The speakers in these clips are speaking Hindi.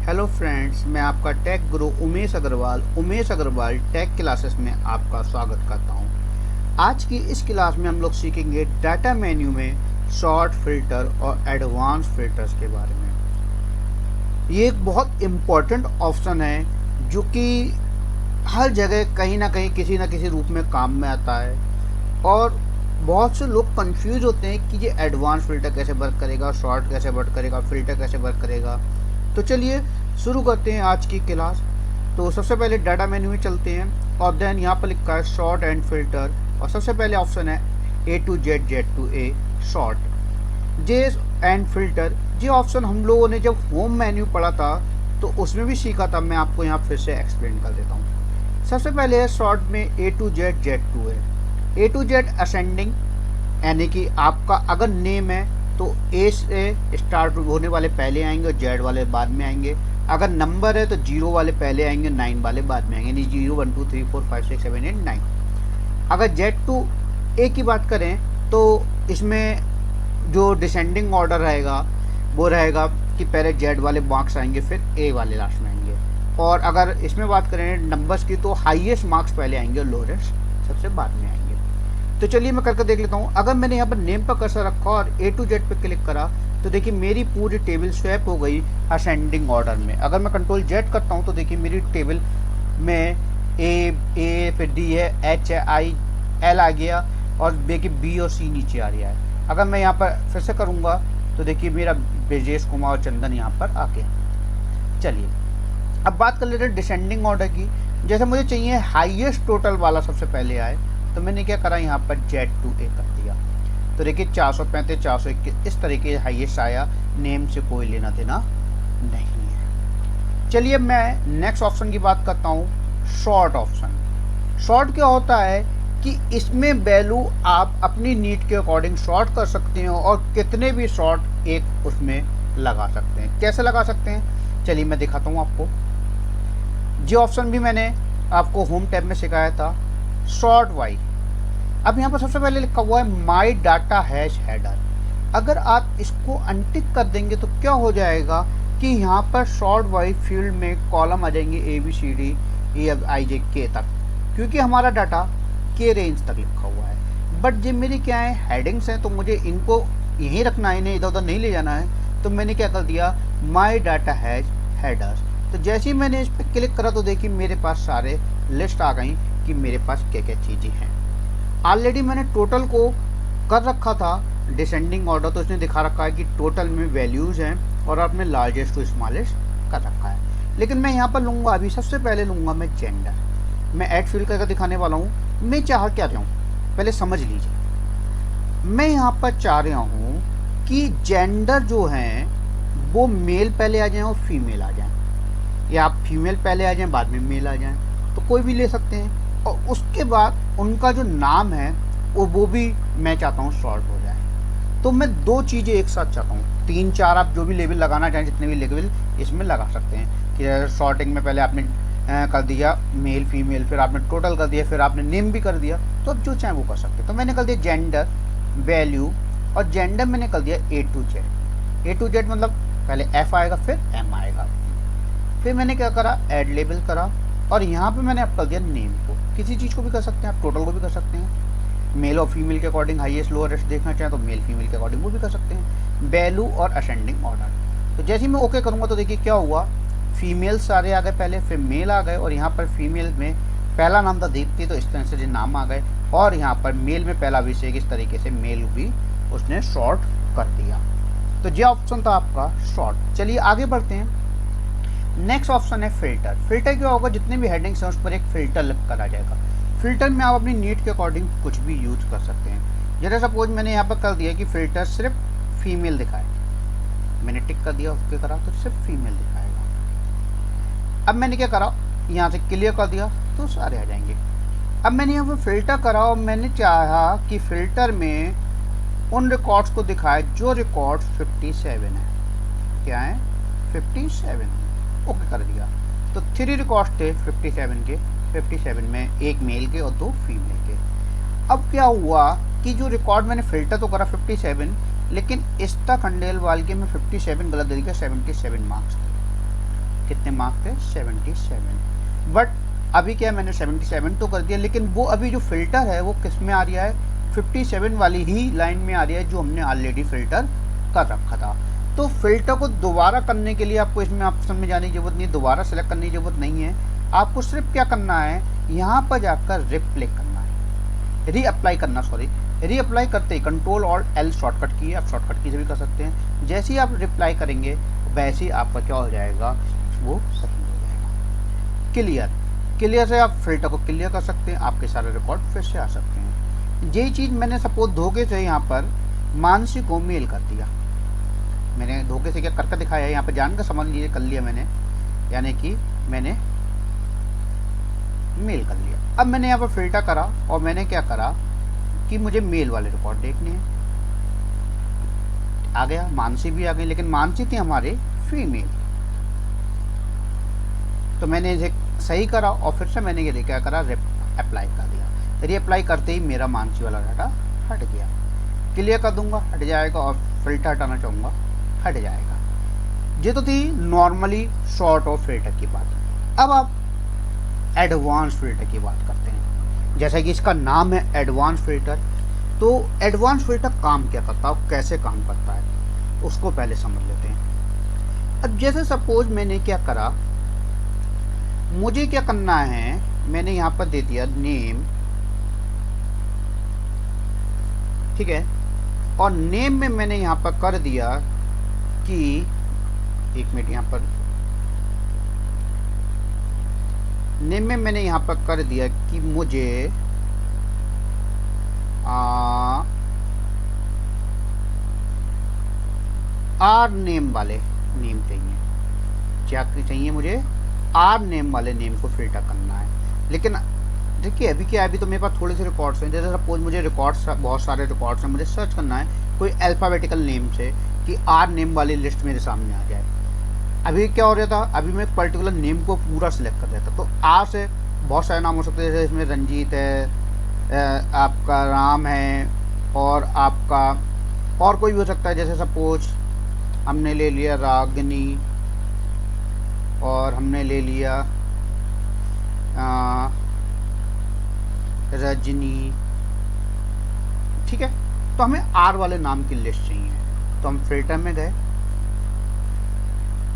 हेलो फ्रेंड्स, मैं आपका टेक गुरु उमेश अग्रवाल टेक क्लासेस में आपका स्वागत करता हूं। आज की इस क्लास में हम लोग सीखेंगे डाटा मेन्यू में शॉर्ट फिल्टर और एडवांस फिल्टर्स के बारे में। ये एक बहुत इम्पोर्टेंट ऑप्शन है जो कि हर जगह कहीं ना कहीं किसी न किसी रूप में काम में आता है और बहुत से लोग कंफ्यूज होते हैं कि ये एडवांस फिल्टर कैसे वर्क करेगा, शॉर्ट कैसे वर्क करेगा, फिल्टर कैसे वर्क करेगा। तो चलिए शुरू करते हैं आज की क्लास। तो सबसे पहले डाटा मेन्यू में चलते हैं और देन यहाँ पर लिखा है शॉर्ट एंड फिल्टर और सबसे पहले ऑप्शन है A to Z to A short J and filter. ये ऑप्शन हम लोगों ने जब होम मेन्यू पढ़ा था तो उसमें भी सीखा था। मैं आपको यहाँ फिर से एक्सप्लेन कर देता हूँ। सबसे पहले है शॉर्ट में A to Z to A। A to Z ascending, यानी कि आपका अगर नेम है तो ए से स्टार्ट होने वाले पहले आएंगे और जेड वाले बाद में आएंगे। अगर नंबर है तो 0 वाले पहले आएंगे, 9 वाले बाद में आएंगे, यानी 0 1 2 3 4 5 6 7 8 9। अगर जेड टू ए की बात करें तो इसमें जो डिसेंडिंग ऑर्डर रहेगा वो रहेगा कि पहले जेड वाले मार्क्स आएंगे फिर ए वाले लास्ट में आएंगे। और अगर इसमें बात करें नंबर्स की तो हाईएस्ट मार्क्स पहले आएंगे और लोएस्ट सबसे बाद में आएंगे। तो चलिए मैं करके देख लेता हूँ। अगर मैंने यहाँ पर नेम पर कर्सर रखा और A to Z पे क्लिक करा तो देखिए मेरी पूरी टेबल स्वैप हो गई असेंडिंग ऑर्डर में। अगर मैं कंट्रोल Z करता हूँ तो देखिए मेरी टेबल में A फिर D है, H है, I L आ गया और देखिए B और C नीचे आ रहा है। अगर मैं यहाँ पर फिर से करूँगा तो देखिए मेरा ब्रजेश कुमार चंदन यहाँ पर आ गया। चलिए अब बात कर लेते हैं डिसेंडिंग ऑर्डर की। जैसे मुझे चाहिए हाईएस्ट टोटल वाला सबसे पहले आए तो मैंने क्या करा, यहाँ पर Z to A कर दिया। तो देखिए 435 421 इस तरीके से हाईएस्ट आया। नेम से कोई लेना देना नहीं है। चलिए मैं नेक्स्ट ऑप्शन की बात करता हूँ, शॉर्ट ऑप्शन। शॉर्ट क्या होता है कि इसमें वैल्यू आप अपनी नीड के अकॉर्डिंग शॉर्ट कर सकते हो और कितने भी शॉर्ट एक उसमें लगा सकते हैं। कैसे लगा सकते हैं चलिए मैं दिखाता हूँ आपको। ये ऑप्शन भी मैंने आपको होम टैब में सिखाया था, शॉर्ट वाई। अब यहाँ पर सबसे पहले लिखा हुआ है माई डाटा हैश हेडर। अगर आप इसको अनटिक कर देंगे तो क्या हो जाएगा कि यहाँ पर शॉर्ट वाई फील्ड में कॉलम आ जाएंगे ABCD EFIJ K तक, क्योंकि हमारा डाटा K रेंज तक लिखा हुआ है। बट जब मेरी क्या है हेडिंग्स हैं तो मुझे इनको यहीं रखना है, इन्हें इधर उधर नहीं ले जाना है। तो मैंने क्या कर दिया, माई डाटा हैश हेडर्स। तो जैसे ही मैंने इस पर क्लिक करा तो देखिए मेरे पास सारे लिस्ट आ गई कि मेरे पास क्या क्या चीज़ें हैं। ऑलरेडी मैंने टोटल को कर रखा था डिसेंडिंग ऑर्डर, तो इसने दिखा रखा है कि टोटल में वैल्यूज़ हैं और आपने लार्जेस्ट टू स्मॉलेस्ट कर रखा है। लेकिन मैं यहाँ पर लूँगा, अभी सबसे पहले लूँगा मैं जेंडर। मैं ऐड फिल करके दिखाने वाला हूँ। मैं चाह क्या रहा हूँ पहले समझ लीजिए। मैं यहाँ पर चाह रहा हूँ कि जेंडर जो हैं वो मेल पहले आ जाएँ और फीमेल आ जाएँ, या आप फीमेल पहले आ जाएँ बाद में मेल आ जाएँ, तो कोई भी ले सकते हैं। और उसके बाद उनका जो नाम है वो भी मैं चाहता हूँ शॉर्ट हो जाए। तो मैं दो चीज़ें एक साथ चाहता हूँ। 3 4 आप जो भी लेबल लगाना चाहें, जितने भी लेबल इसमें लगा सकते हैं कि शॉर्टिंग में पहले आपने कर दिया मेल फीमेल, फिर आपने टोटल कर दिया, फिर आपने नेम भी कर दिया, तो अब जो चाहे वो कर सकते हैं। तो मैंने कर दिया जेंडर वैल्यू, और जेंडर मैंने कर दिया A to Z। A to Z मतलब पहले F आएगा फिर M आएगा। फिर मैंने क्या करा, ऐड लेबल करा और यहाँ पे मैंने आप कर दिया नेम को। किसी चीज़ को भी कर सकते हैं आप, टोटल को भी कर सकते हैं। मेल और फीमेल के अकॉर्डिंग हाईएस्ट लोअरेस्ट देखना चाहें तो मेल फीमेल के अकॉर्डिंग वो भी कर सकते हैं। वैल्यू और असेंडिंग ऑर्डर। तो जैसे ही मैं ओके करूँगा तो देखिए क्या हुआ, फीमेल सारे आ गए पहले, फिर मेल आ गए, और यहाँ पर फीमेल में पहला नाम था दीप्ति, तो इस तरह से जो नाम आ गए। और यहाँ पर मेल में पहला अभिषेक, इस तरीके से मेल भी उसने शॉर्ट कर दिया। तो ये ऑप्शन था आपका शॉर्ट। चलिए आगे बढ़ते हैं। नेक्स्ट ऑप्शन है फिल्टर। फिल्टर क्या होगा, जितने भी हेडिंग्स हैं उस पर एक फिल्टर लग कर आ जाएगा। फिल्टर में आप अपनी नीड के अकॉर्डिंग कुछ भी यूज कर सकते हैं। जैसे सपोज मैंने यहाँ पर कर दिया कि फिल्टर सिर्फ फीमेल दिखाए, मैंने टिक कर दिया, ओके करा तो सिर्फ फीमेल दिखाएगा। अब मैंने क्या करा, यहाँ से क्लियर कर दिया तो सारे आ जाएंगे। अब मैंने यहाँ पर फिल्टर करा और मैंने चाहा कि फिल्टर में उन रिकॉर्ड्स को दिखाए जो रिकॉर्ड 57 है। क्या है, 57। ओके कर दिया। तो 3 रिकॉर्ड्स थे 57 के, 57 में एक मेल के और 2 फीमेल के। अब क्या हुआ कि जो रिकॉर्ड मैंने फिल्टर तो करा 57, लेकिन इस्ता खंडेलवाल के में 57 गलत दे दिया, 77 मार्क्स थे। कितने मार्क्स थे 77। बट अभी क्या मैंने 77 तो कर दिया, लेकिन वो अभी जो फिल्टर है वो किस में आ रहा है, 57 वाली ही लाइन में आ रही है जो हमने ऑलरेडी फिल्टर कर रखा था। तो फिल्टर को दोबारा करने के लिए आपको इसमें ऑप्शन में जाने की जरूरत नहीं है, दोबारा सेलेक्ट करने की जरूरत नहीं है। आपको सिर्फ क्या करना है, यहाँ पर जाकर रिप्ले करना है, रीअप्लाई करना, सॉरी रीअप्लाई करते ही कंट्रोल और एल शॉर्टकट की है, आप शॉर्टकट की से भी कर सकते हैं। जैसे ही आप रिप्लाई करेंगे वैसे ही आपका क्या हो जाएगा, वो सही हो जाएगा। क्लियर से आप फिल्टर को क्लियर कर सकते हैं, आपके सारे रिकॉर्ड फिर से आ सकते हैं। यही चीज़ मैंने सपोज धोखे से यहाँ पर मानसी को मेल कर दिया, मैंने धोखे से क्या करके दिखाया है, यहाँ पर जानकर समझ लीजिए कर लिया मैंने, यानी कि मैंने मेल कर लिया। अब मैंने यहाँ पर फिल्टर करा और मैंने क्या करा कि मुझे मेल वाले रिकॉर्ड देखने हैं, आ गया, मानसी भी आ गई, लेकिन मानसी थी हमारे फीमेल, तो मैंने इसे सही करा और फिर से मैंने ये क्या करा, अप्लाई कर दिया। रीअप्लाई करते ही मेरा मानसी वाला डाटा हट गया। क्लियर कर दूंगा हट जाएगा, और फिल्टर हटाना चाहूँगा हट जाएगा। ये तो थी नॉर्मली शॉर्ट और फिल्टर की बात। अब आप एडवांस फिल्टर की बात करते हैं। जैसा कि इसका नाम है एडवांस फिल्टर, तो एडवांस फिल्टर काम क्या करता है, कैसे काम करता है, उसको पहले समझ लेते हैं। अब जैसे सपोज मैंने क्या करा, मुझे क्या करना है, मैंने यहाँ पर दे दिया नेम, ठीक है, और नेम में मैंने यहाँ पर कर दिया कि, एक मिनट, यहाँ पर नेम में मैंने यहाँ पर कर दिया कि मुझे आर नेम वाले नेम चाहिए, क्या चाहिए मुझे, आर नेम वाले नेम को फिल्टर करना है। लेकिन देखिए अभी क्या है, अभी तो मेरे पास थोड़े से रिकॉर्ड्स हैं। जैसे सपोज मुझे रिकॉर्ड्स, बहुत सारे रिकॉर्ड्स हैं, मुझे सर्च करना है कोई अल्फ़ाबेटिकल नेम से कि आर नेम वाली लिस्ट मेरे सामने आ जाए। अभी क्या हो रहा था, अभी मैं एक पर्टिकुलर नेम को पूरा सिलेक्ट कर देता, तो आर से बहुत सारे नाम हो सकते हैं, जैसे इसमें रंजीत है, आपका राम है, और आपका और कोई भी हो सकता है। जैसे सपोज हमने ले लिया रागिनी, और हमने ले लिया रजनी, ठीक है। तो हमें आर वाले नाम की लिस्ट चाहिए, तो हम फिल्टर में गए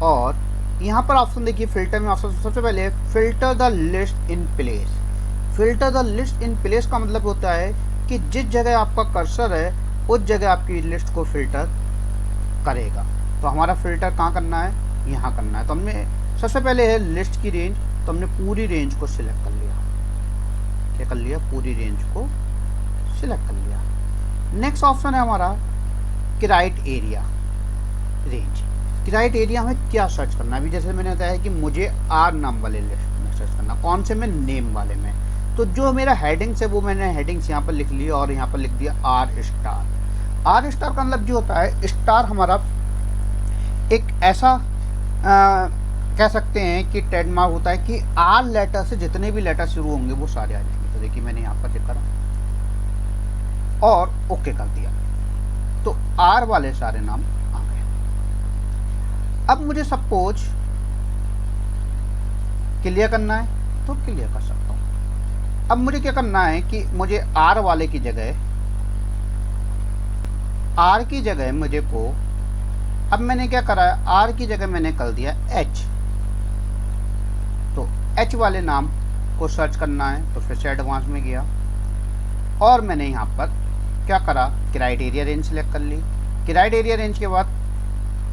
और यहाँ पर ऑप्शन देखिए, फिल्टर में ऑप्शन सबसे पहले filter the list in place. Filter the list in place का मतलब होता है कि जिस जगह आपका कर्सर है उस जगह आपकी लिस्ट को फिल्टर करेगा। तो हमारा फिल्टर कहाँ करना है, यहाँ करना है। तो हमने सबसे पहले है लिस्ट की रेंज, तो हमने पूरी रेंज को सिलेक्ट कर लिया, क्या कर लिया, पूरी रेंज को सिलेक्ट कर लिया। नेक्स्ट ऑप्शन है हमारा क्राइट एरिया रेंज। क्राइट एरिया में क्या सर्च करना है, अभी जैसे मैंने बताया कि मुझे आर नाम वाले लिस्ट में सर्च करना, कौन से में, नेम वाले में। तो जो मेरा हेडिंग्स है वो मैंने हेडिंग्स यहाँ पर लिख लिया और यहाँ पर लिख दिया आर स्टार। आर स्टार का मतलब जो होता है, स्टार हमारा एक ऐसा कह सकते हैं कि ट्रेडमार्क होता है कि आर लेटर से जितने भी लेटर शुरू होंगे वो सारे आ जाएंगे। तो देखिए मैंने यहाँ पर चेक करा और ओके कर दिया, तो आर वाले सारे नाम आ गए। अब मुझे सपोज क्लियर करना है तो क्लियर कर सकता हूँ। अब मुझे क्या करना है कि मुझे आर वाले की जगह, आर की जगह मुझे को, अब मैंने क्या करा है, आर की जगह मैंने कर दिया एच। तो एच वाले नाम को सर्च करना है, तो फिर से एडवांस में गया और मैंने यहाँ पर क्या करा, क्राइटेरिया रेंज सेलेक्ट कर ली। क्राइटेरिया रेंज के बाद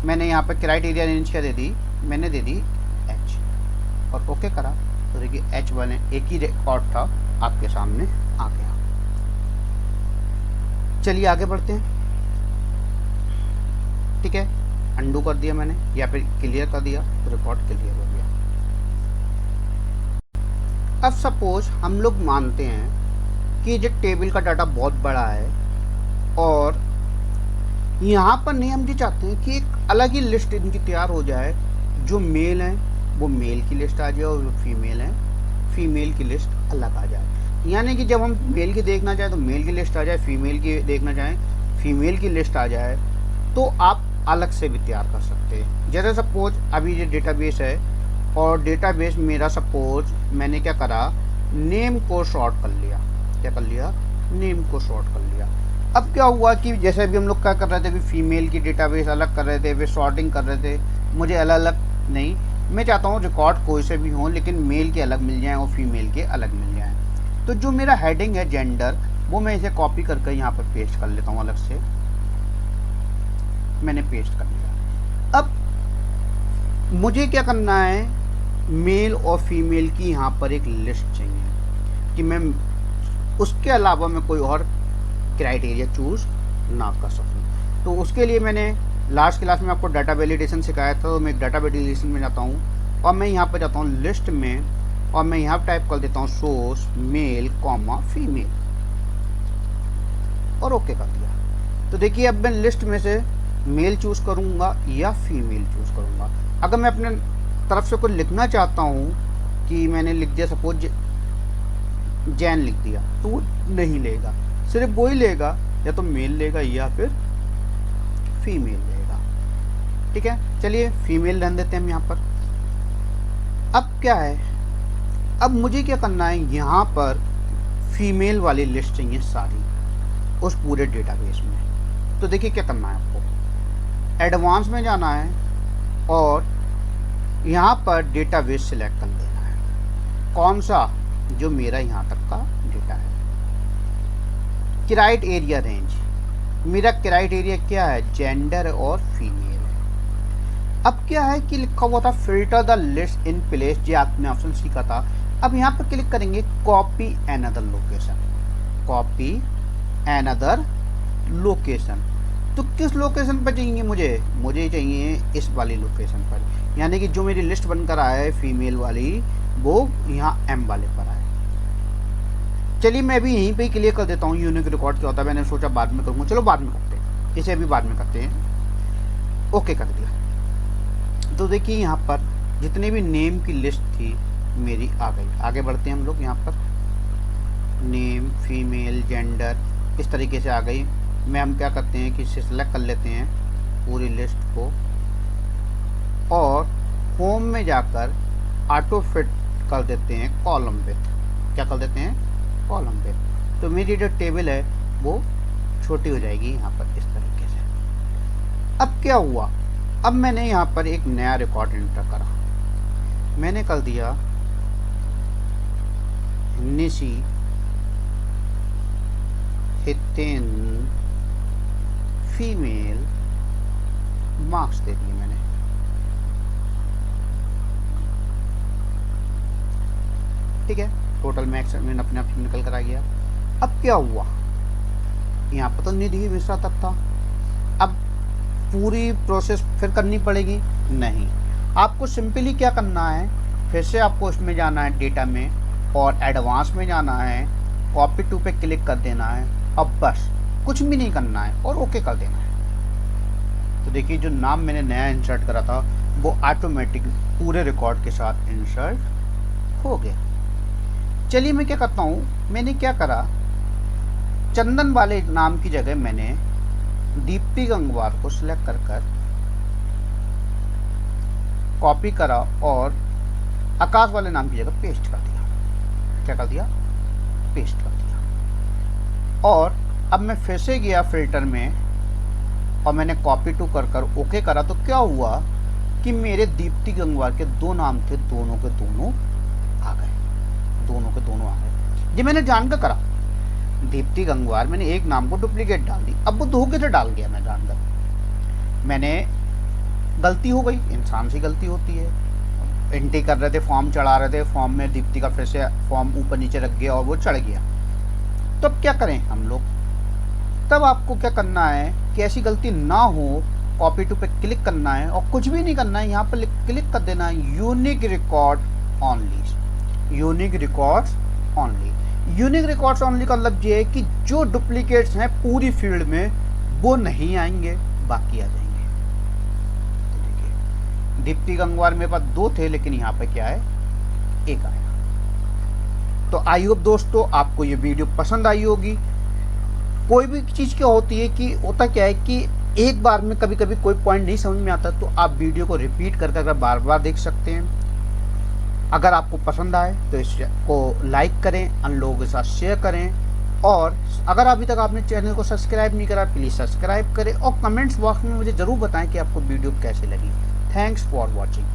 मैंने यहाँ पर क्राइटेरिया रेंज क्या दे दी, मैंने दे दी एच और ओके करा। तो देखिए एच वाले एक ही रिकॉर्ड था आपके सामने आ गया। चलिए आगे बढ़ते हैं, ठीक है। अंडू कर दिया मैंने या फिर क्लियर कर दिया, तो रिकॉर्ड क्लियर हो गया। अब सपोज हम लोग मानते हैं कि जो टेबल का डाटा बहुत बड़ा है और यहाँ पर नहीं, हम ये चाहते हैं कि एक अलग ही लिस्ट इनकी तैयार हो जाए। जो मेल हैं वो मेल की लिस्ट आ जाए और जो फीमेल हैं फीमेल की लिस्ट अलग आ जाए। यानी कि जब हम मेल की देखना चाहें तो मेल की लिस्ट आ जाए, फीमेल की देखना चाहें फीमेल की लिस्ट आ जाए। तो आप अलग से भी तैयार कर सकते हैं। जैसे सपोज अभी ये डेटाबेस है और डेटाबेस मेरा सपोज मैंने क्या करा, नेम को शॉर्ट कर लिया। क्या कर लिया? नेम को शॉर्ट कर लिया। अब क्या हुआ कि जैसे अभी हम लोग क्या कर रहे थे, अभी फीमेल की डेटाबेस अलग कर रहे थे, वे सॉर्टिंग कर रहे थे, मुझे अलग अलग नहीं, मैं चाहता हूँ रिकॉर्ड कोई से भी हों लेकिन मेल के अलग मिल जाएं और फीमेल के अलग मिल जाएं। तो जो मेरा हेडिंग है जेंडर, वो मैं इसे कॉपी करके यहाँ पर पेस्ट कर लेता हूँ, अलग से मैंने पेस्ट कर लिया। अब मुझे क्या करना है, मेल और फीमेल की यहाँ पर एक लिस्ट चाहिए कि मैं उसके अलावा मैं कोई और क्राइटेरिया चूज ना कर सकूं। तो उसके लिए मैंने लास्ट क्लास में आपको डाटा वैलिडेशन सिखाया था, तो मैं डाटा वैलिडेशन में जाता हूँ और मैं यहाँ पर जाता हूँ लिस्ट में, और मैं यहाँ टाइप कर देता हूँ सोर्स मेल कॉमा फीमेल और ओके कर दिया। तो देखिए अब मैं लिस्ट में से मेल चूज करूँगा या फीमेल चूज करूँगा। अगर मैं अपने तरफ से कुछ लिखना चाहता हूँ कि मैंने लिख दिया सपोज जैन लिख दिया, तो वो नहीं लेगा, सिर्फ वो ही लेगा, या तो मेल लेगा या फिर फीमेल लेगा। ठीक है, चलिए फीमेल रहने देते हैं हम यहाँ पर। अब क्या है, अब मुझे क्या करना है, यहाँ पर फीमेल वाली लिस्ट चाहिए सारी उस पूरे डेटाबेस में। तो देखिए क्या करना है, आपको एडवांस में जाना है और यहाँ पर डेटाबेस सिलेक्ट कर देना है, कौन सा, जो मेरा यहाँ तक का डेटा है। क्राइट एरिया रेंज, मेरा क्राइट एरिया क्या है, जेंडर और फीमेल है। अब क्या है कि लिखा हुआ था filter the list in place, जो आपने ऑप्शन सीखा था। अब यहाँ पर क्लिक करेंगे copy another location, copy another location. तो किस लोकेशन पर चाहिए मुझे चाहिए इस वाली लोकेशन पर, यानी कि जो मेरी लिस्ट बनकर आया है फीमेल वाली, वो यहाँ एम वाले पर आए। चलिए मैं अभी यहीं पे ही क्लियर कर देता हूँ यूनिक रिकॉर्ड क्या होता है, मैंने सोचा बाद में करूँगा, चलो बाद में करते हैं, इसे अभी बाद में करते हैं। ओके कर दिया। तो देखिए यहाँ पर जितने भी नेम की लिस्ट थी मेरी आ गई। आगे बढ़ते हैं हम लोग, यहाँ पर नेम फीमेल जेंडर इस तरीके से आ गई। मैं हम क्या करते हैं कि इसे सेलेक्ट कर लेते हैं पूरी लिस्ट को, और होम में जाकर ऑटो फिट कर देते हैं कॉलम विथ। क्या कर देते हैं, कॉलम विथ। तो मेरी जो टेबल है वो छोटी हो जाएगी यहाँ पर इस तरीके से। अब क्या हुआ, अब मैंने यहाँ पर एक नया रिकॉर्ड एंटर करा, मैंने कर दिया निशी हितेन फीमेल, मार्क्स दे दिए मैंने। ठीक है, टोटल मैक्स मैंने अपने आप से निकल कर आ गया। अब क्या हुआ, यहाँ पर तो निधि मिश्रा तक था, अब पूरी प्रोसेस फिर करनी पड़ेगी नहीं। आपको सिंपली क्या करना है, फिर से आपको इसमें जाना है डेटा में और एडवांस में जाना है, कॉपी टू पे क्लिक कर देना है, अब बस कुछ भी नहीं करना है और ओके कर देना है। तो देखिए जो नाम मैंने नया इंसर्ट करा था वो ऑटोमेटिक पूरे रिकॉर्ड के साथ इंसर्ट हो गया। चलिए मैं क्या करता हूँ, मैंने क्या करा, चंदन वाले नाम की जगह मैंने दीप्ति गंगवार को सिलेक्ट कर कॉपी करा और आकाश वाले नाम की जगह पेस्ट कर दिया। क्या कर दिया, पेस्ट कर दिया। और अब मैं फिर से गया फिल्टर में और मैंने कॉपी टू कर ओके करा। तो क्या हुआ कि मेरे दीप्ति गंगवार के दो नाम थे, दोनों के दोनों आ गए, दोनों के दोनों आ गए। ये मैंने जानकर करा, दीप्ति गंगवार मैंने एक नाम को डुप्लीकेट डाल दी, अब वो धोखे से डाल गया, मैं जानकर, मैंने गलती हो गई, इंसान से गलती होती है। एंट्री कर रहे थे, फॉर्म चढ़ा रहे थे, फॉर्म में दीप्ति का फिर से फॉर्म ऊपर नीचे रख गया और वो चढ़ गया। तो अब क्या करें हम लोग, तब आपको क्या करना है कि ऐसी गलती ना हो, कॉपी टू पे क्लिक करना है और कुछ भी नहीं करना है, यहाँ पर क्लिक कर देना है unique record only, unique records only. Unique records only का मतलब ये है कि जो डुप्लीकेट्स हैं पूरी फील्ड में वो नहीं आएंगे, बाकी आ जाएंगे। तो देखिए दीप्ति गंगवार मेरे पास दो थे, लेकिन यहाँ पे क्या है, एक आया। तो आई होप दोस्तों आपको ये वीडियो पसंद आई होगी। कोई भी चीज़ क्या होती है कि होता क्या है कि एक बार में कभी कभी कोई पॉइंट नहीं समझ में आता, तो आप वीडियो को रिपीट करके अगर बार बार देख सकते हैं अगर आपको पसंद आए तो इसको लाइक करें, अन्य लोगों के साथ शेयर करें, और अगर अभी तक आपने चैनल को सब्सक्राइब नहीं करा प्लीज़ सब्सक्राइब करें और कमेंट्स बॉक्स में मुझे ज़रूर बताएं कि आपको वीडियो कैसी लगी। Thanks for watching.